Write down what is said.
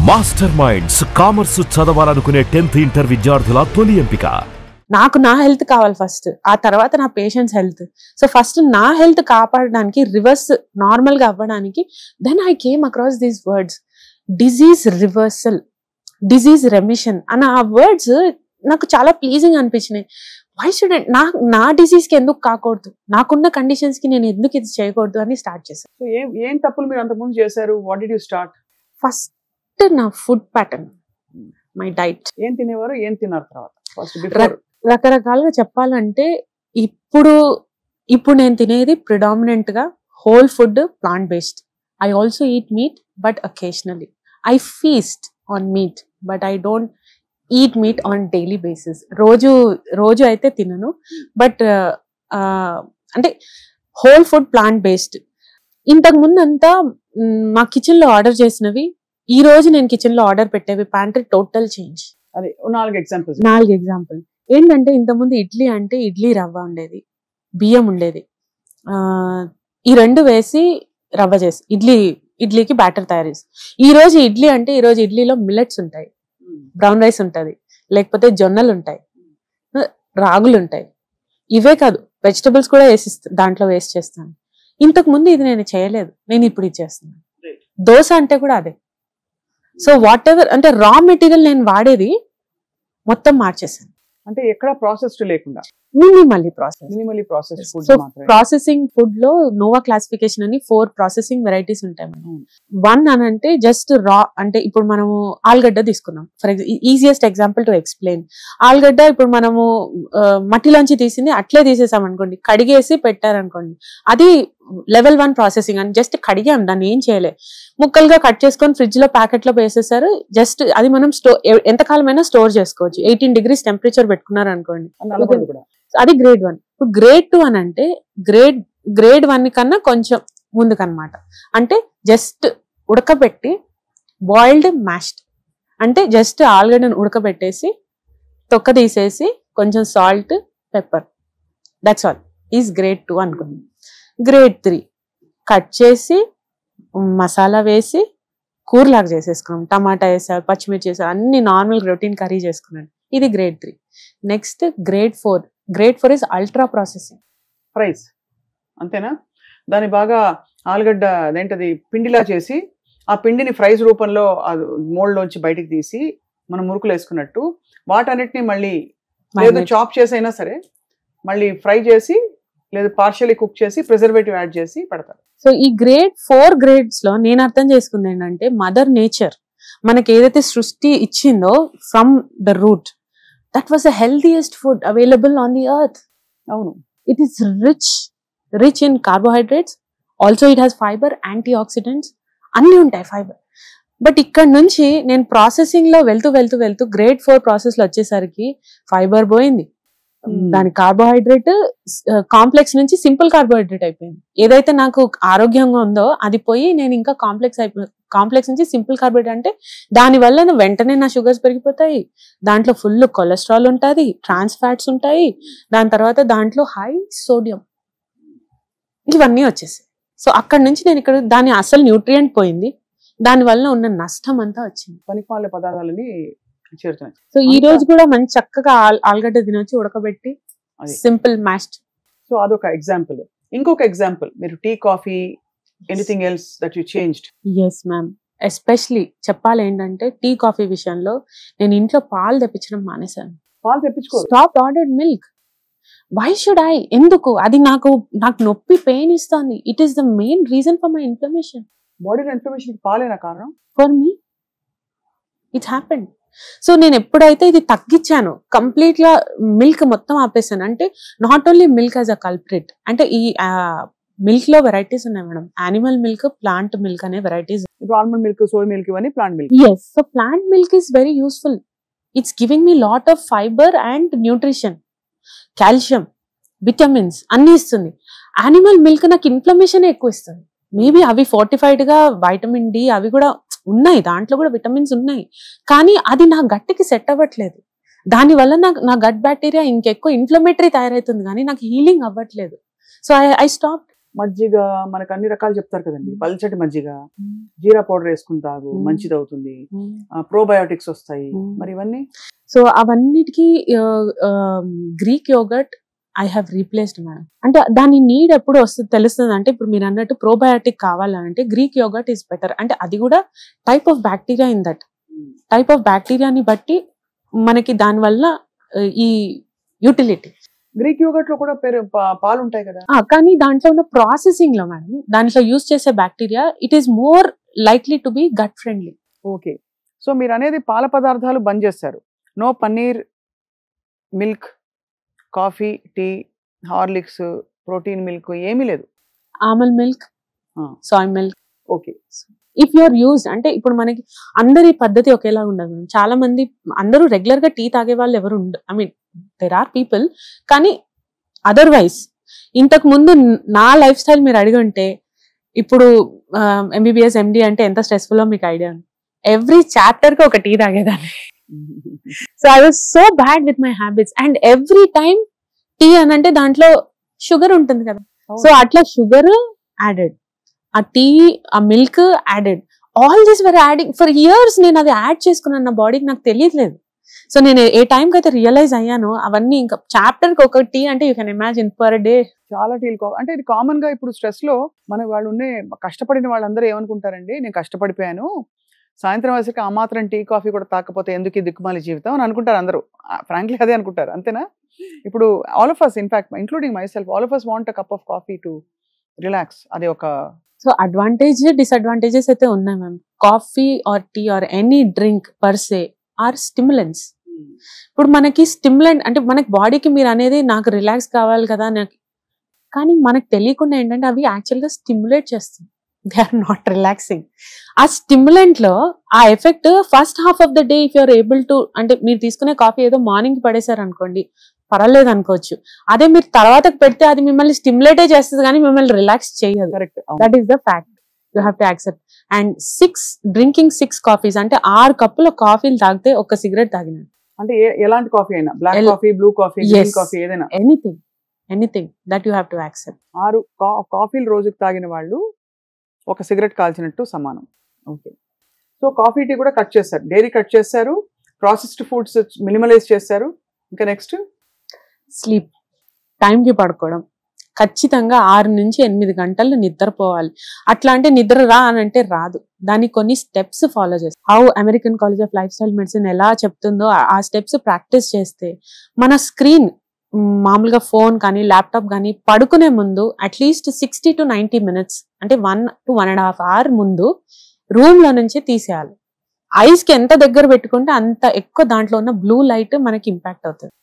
Master minds commerce చదవాలనుకునే 10th inter విద్యార్థుల తొలి ఎంపిక. నాకు నా హెల్త్ కావాలి ఫస్ట్, ఆ తర్వాత నా పేషెంట్స్ హెల్త్. సో ఫస్ట్ నా హెల్త్ కాపాడడానికి, రివర్స్ నార్మల్ గా అవ్వడానికి, then I came across these words, disease reversal, disease remission అన్న ఆ వర్డ్స్ నాకు చాలా ప్లీజింగ్ అనిపించినాయి. వై షుడ్ నా డిసీజ్ కి ఎందుకు కాకూడదు, నాకున్న కండిషన్స్ కి నేను ఎందుకు ఇది చేయకూడదు అని స్టార్ట్ చేశాను. సో ఏం తప్పులు మీరు అంతకుముందు చేశారు? What did you start? First నా ఫుడ్ ప్యాటర్న్, మై డైట్. ఏం తినేవారు, ఏం తిన్నారు తర్వాత? ఫస్ట్ రకరకాలుగా చెప్పాలంటే ఇప్పుడు నేను తినేది ప్రిడామినెంట్ గా whole food, plant based. I also eat meat but occasionally. I feast on meet but I don't eat meat on daily basis. రోజు అయితే తినను, బట్ అంటే హోల్ ఫుడ్, ప్లాంట్ బేస్డ్. ఇంతకు ముందు అంతా మా కిచెన్ లో ఆర్డర్ చేసినవి, ఈ రోజు నేను కిచెన్ లో ఆర్డర్ పెట్టేవి ప్యాంట్రీ టోటల్ చేంజ్. అది 4 ఎగ్జాంపుల్ ఏంటంటే, ఇంతకుముందు ఇడ్లీ అంటే ఇడ్లీ రవ్వ ఉండేది, బియ్యం ఉండేది, ఈ రెండు వేసి రవ్వ చేసి ఇడ్లీకి బ్యాటర్ తయారు చేసి. ఈ రోజు ఇడ్లీ అంటే ఈ రోజు ఇడ్లీలో మిల్లెట్స్ ఉంటాయి, బ్రౌన్ రైస్ ఉంటుంది, లేకపోతే జొన్నలు ఉంటాయి, రాగులు ఉంటాయి. ఇవే కాదు, వెజిటబుల్స్ కూడా దాంట్లో వేస్ట్ చేస్తాను. ఇంతకు ముందు ఇది నేను చేయలేదు, నేను ఇప్పుడు ఇది చేస్తున్నాను. దోశ అంటే కూడా అదే. సో వాట్ ఎవర్ అంటే రా మెటీరియల్ నేను వాడేది మొత్తం మార్చేసాను. అంటే ఎక్కడ ప్రాసెస్డ్ లేకుండా minimally process food. So processing food లో నోవా క్లాసిఫికేషన్ అని 4 ప్రాసెసింగ్ వెరైటీస్ ఉంటాయి. మనం 1 అని అంటే జస్ట్ రా, అంటే ఇప్పుడు మనము ఆలుగడ్డ తీసుకున్నాం. For easiest example to explain, ఆలుగడ్డ ఇప్పుడు మనము మట్టిలోంచి తీసింది అట్లే తీసేసాం అనుకోండి, కడిగేసి పెట్టారనుకోండి, అది లెవెల్ 1 ప్రాసెసింగ్ అని. జస్ట్ కడిగాం, దాన్ని ఏం చేయలే, ముక్కలుగా కట్ చేసుకొని ఫ్రిడ్జ్ లో ప్యాకెట్ లో వేసేసారు. జస్ట్ అది మనం ఎంతకాలమైనా స్టోర్ చేసుకోవచ్చు. 18 degrees టెంపరేచర్ పెట్టుకున్నారు అనుకోండి, అది గ్రేడ్ 1. ఇప్పుడు గ్రేడ్ 2 అని అంటే గ్రేడ్ 1 కన్నా కొంచెం ముందుకన్నమాట. అంటే జస్ట్ ఉడకబెట్టి బాయిల్డ్ మ్యాష్డ్, అంటే జస్ట్ ఆలుగడ్డను ఉడకబెట్టేసి తొక్క తీసేసి కొంచెం salt, pepper, that's all is grade 2 అనుకోండి. గ్రేడ్ 3 కట్ చేసి మసాలా వేసి కూరలాగా చేసేసుకున్నాం, టమాటా వేసా, పచ్చిమిర్చి వేసా, అన్ని నార్మల్ రొటీన్ కర్రీ చేసుకున్నాను. ఇది grade 3. Next grade 4. Grade 4 is ultra processing. Fries అంతేనా? దాన్ని బాగా ఆలుగడ్డ అదేంటది పిండిలా చేసి, ఆ పిండిని ఫ్రైస్ రూపంలో మోల్డ్ లోంచి బయటికి తీసి మనం మురుకులు వేసుకున్నట్టు వాటన్నిటిని మళ్ళీ లేదు చాప్ చేసైనా సరే మళ్ళీ ఫ్రై చేసి, లేదు పార్షియలీ కుక్ చేసి ప్రిజర్వేటివ్ యాడ్ చేసి పెడతారు. సో ఈ గ్రేడ్ 4 గ్రేడ్స్ లో నేను అర్థం చేసుకుంది ఏంటంటే, మదర్ నేచర్ మనకి ఏదైతే సృష్టి ఇచ్చిందో from the root, that was the healthiest food available on the earth. అవును, it is rich in carbohydrates, also it has fibre, antioxidants అన్ని ఉంటాయి, ఫైబర్. బట్ ఇక్కడ నుంచి నేను ప్రాసెసింగ్ లో వెళ్తూ గ్రేడ్ 4 ప్రాసెస్ లో వచ్చేసరికి ఫైబర్ పోయింది, దాని కార్బోహైడ్రేట్ కాంప్లెక్స్ నుంచి సింపుల్ కార్బోహైడ్రేట్ అయిపోయింది. ఏదైతే నాకు ఆరోగ్యంగా ఉందో అది పోయి నేను ఇంకా కాంప్లెక్స్ నుంచి సింపుల్ కార్బోహైడ్రేట్, అంటే దాని వల్ల వెంటనే నా షుగర్స్ పెరిగిపోతాయి, దాంట్లో ఫుల్ కొలెస్ట్రాల్ ఉంటుంది, ట్రాన్స్ ఫ్యాట్స్ ఉంటాయి, దాని తర్వాత దాంట్లో హై సోడియం, ఇవన్నీ వచ్చేసాయి. సో అక్కడ నుంచి నేను ఇక్కడ దాని అసలు న్యూట్రియంట్ పోయింది, దాని వల్ల ఉన్న నష్టం అంతా వచ్చింది, పనికిమాలిన పదార్థాలని చేరుతున్నాయి. సో ఈ రోజు కూడా మంచి చక్కగా ఆలుగడ్డ తినొచ్చి ఉడకబెట్టి సింపుల్ మ్యాష్డ్. సో అదొక ఎగ్జాంపుల్. ఇంకొక ఎగ్జాంపుల్, మీరు tea, coffee, anything else that you changed? Yes ma'am. Especially చెప్పాలి ఏంటంటే, టీ, కాఫీ విషయంలో నేను ఇంట్లో పాలు తెప్పించడం మానేశాను. పాలు తెప్పించుకో, stop ordered milk. Why should I? ఎందుకు? అది నాకు నొప్పి, పెయిన్ ఇస్తుంది. It is the main reason for my inflammation. బాడీలో ఇన్ఫ్లమేషన్ పాలేనా కారణం? For me it happened. So నేను ఎప్పుడైతే ఇది తగ్గించాను, కంప్లీట్ గా మిల్క్ మొత్తం ఆపేసాను. అంటే not only milk as a culprit, అంటే ఈ మిల్క్ లో వెరైటీస్ ఉన్నాయి madam. Animal milk, plant milk అనే వెరైటీస్. ఇప్పుడు ఆల్మండ్ మిల్క్, సోయ్ మిల్క్, ఇవన్నీ plant milk. Yes. So plant milk is very useful. It's giving me lot of fibre and nutrition, calcium, vitamins అన్ని ఇస్తుంది. Animal milk నాకు inflammation ఎక్కువ ఇస్తుంది. Maybe అవి fortified గా వైటమిన్ డి అవి కూడా ఉన్నాయి, దాంట్లో కూడా విటమిన్స్ ఉన్నాయి, కానీ అది నా గట్టికి సెట్ అవ్వట్లేదు. దానివల్ల నా గట్ బ్యాక్టీరియా ఇంకెక్కువ ఇన్ఫ్లమేటరీ తయారవుతుంది, కానీ నాకు హీలింగ్ అవ్వట్లేదు. So I stop. మజ్జిగ మనకు అన్ని రకాలు చెప్తారు కదండి, పల్చటి మజ్జిగ, జీరా పౌడర్ వేసుకుని తాగు, మంచిది అవుతుంది, ప్రోబయోటిక్స్ వస్తాయి, మరి ఇవన్నీ. సో అవన్నిటికీ Greek yoghurt I have replaced madam. అంటే దాని నీడ్ ఎప్పుడు వస్తుంది తెలుస్తుంది అంటే, ఇప్పుడు మీరు అన్నట్టు ప్రోబయోటిక్ కావాలంటే గ్రీక్ యోగర్ట్ ఈస్ బెటర్. అంటే అది కూడా type of bacteria in that type of బ్యాక్టీరియాని బట్టి మనకి దానివల్ల ఈ యూటిలిటీ. గ్రీక్ యోగర్ట్ లో కూడా పాలు ఉంటాయి కదా, కానీ దాంట్లో ఉన్న ప్రాసెసింగ్ లో మేడం, దాంట్లో యూజ్ చేసే bacteria it is more likely to be gut friendly. Okay. So మీరు అనేది పాల పదార్థాలు బంద్ చేస్తారు, no paneer, milk, coffee, tea, Horlicks, protein milk ఏమీ లేదు. Almond milk, soy milk. Okay. If you're use అంటే ఇప్పుడు మనకి అందరి పద్ధతి ఒకేలా ఉండదు. చాలా మంది అందరూ రెగ్యులర్ గా టీ తాగే వాళ్ళు ఎవరు ఉండరు. I mean there are people, కానీ అదర్వైజ్ ఇంతకు ముందు నా లైఫ్ స్టైల్ మీరు అడిగి ఉంటే, ఇప్పుడు ఎంబీబీఎస్ ఎండి అంటే ఎంత స్ట్రెస్ఫుల్ మీకు ఐడియా ఉంది. ఎవ్రీ చాప్టర్ కి ఒక టీ తాగేదాన్ని. So I was so bad with my habits. And every time tea అని అంటే దాంట్లో షుగర్ ఉంటుంది కదా, సో అట్లా షుగర్ యాడెడ్, ఆ టీ, ఆ milk added, all this were adding for years. నేను అది యాడ్ చేసుకున్నాను నా బాడీకి, నాకు తెలియట్లేదు. సో నేను ఏ టైంకి అయితే రియలైజ్ అయ్యానో అవన్నీ ఇంకా చాప్టర్ కి ఒక టీ అంటే you can imagine per day చాలా టీలు. అంటే ఇది కామన్ గా ఇప్పుడు స్ట్రెస్ లో మన వాళ్ళు ఉండే కష్టపడిన వాళ్ళందరూ ఏమనుకుంటారండి, నేను కష్టపడిపోయాను, సాయంత్రం వచ్చేసరికి ఆ మాత్రం టీ కాఫీ కూడా తాకపోతే ఎందుకు దిక్కుమాలి జీవితం అని అనుకుంటారు అందరూ. ఫ్రాంక్లీ అదే అనుకుంటారు, అంతేనా? ఇప్పుడు all of us, in fact including myself, all of us want a cup of coffee to relax. అది ఒక సో అడ్వాంటేజ్ డిసడ్వాంటేజెస్ అయితే ఉన్నాయి ma'am. Coffee or tea or any drink per se or stimulants. ఇప్పుడు మనకి stimulant అంటే మనకి బాడీకి మీరు అనేది నాకు రిలాక్స్ కావాలి కదా నాకు, కానీ మనకు తెలియకుండా ఏంటంటే అవి యాక్చువల్గా స్టిమ్యులేట్ చేస్తుంది, దే ఆర్ నాట్ రిలాక్సింగ్. ఆ స్టిమ్యులెంట్ లో ఆ effect first half of the day if you're able to, అంటే మీరు తీసుకునే కాఫీ ఏదో మార్నింగ్ పడేశారు అనుకోండి పర్వాలేదు అనుకోవచ్చు, అదే మీరు తర్వాత పెడితే అది మిమ్మల్ని స్టిమ్యులేటే చేస్తుంది కానీ మిమ్మల్ని రిలాక్స్ చేయదు. Correct, that is the fact, you have to accept. And drinking 6 coffees అంటే 6 కప్పుల కాఫీలు తాగితే ఒక సిగరెట్ తాగిన. అంటే ఎలాంటి కాఫీ అయినా, black coffee, blue coffee, green coffee, ఏదైనా anything that you have to accept. 6 కాఫీలు రోజుకి తాగిన వాళ్ళు ఒక సిగరెట్ కాల్చినట్టు సమానం. ఓకే. సో కాఫీ, టీ కూడా కట్ చేస్తారు, డైరీ కట్ చేస్తారు, ప్రాసెస్డ్ ఫుడ్స్ మినిమలైజ్ చేస్తారు. ఇంకా నెక్స్ట్ స్లీప్, టైంకి పడుకోవడం, ఖచ్చితంగా 6 నుంచి 8 గంటలు నిద్రపోవాలి. అట్లా అంటే నిద్ర రా అని అంటే రాదు, దానికి కొన్ని స్టెప్స్ ఫాలో చేస్తాం. How American college of life style medicine ఎలా చెప్తుందో ఆ స్టెప్స్ ప్రాక్టీస్ చేస్తే మన స్క్రీన్, మామూలుగా ఫోన్ కానీ ల్యాప్టాప్ కానీ పడుకునే ముందు అట్లీస్ట్ 60 to 90 minutes అంటే 1 to 1.5 hours ముందు రూమ్ లో నుంచి తీసేయాలి. ఐస్ కి ఎంత దగ్గర పెట్టుకుంటే అంత ఎక్కువ దాంట్లో ఉన్న బ్లూ లైట్ మనకి ఇంపాక్ట్ అవుతుంది.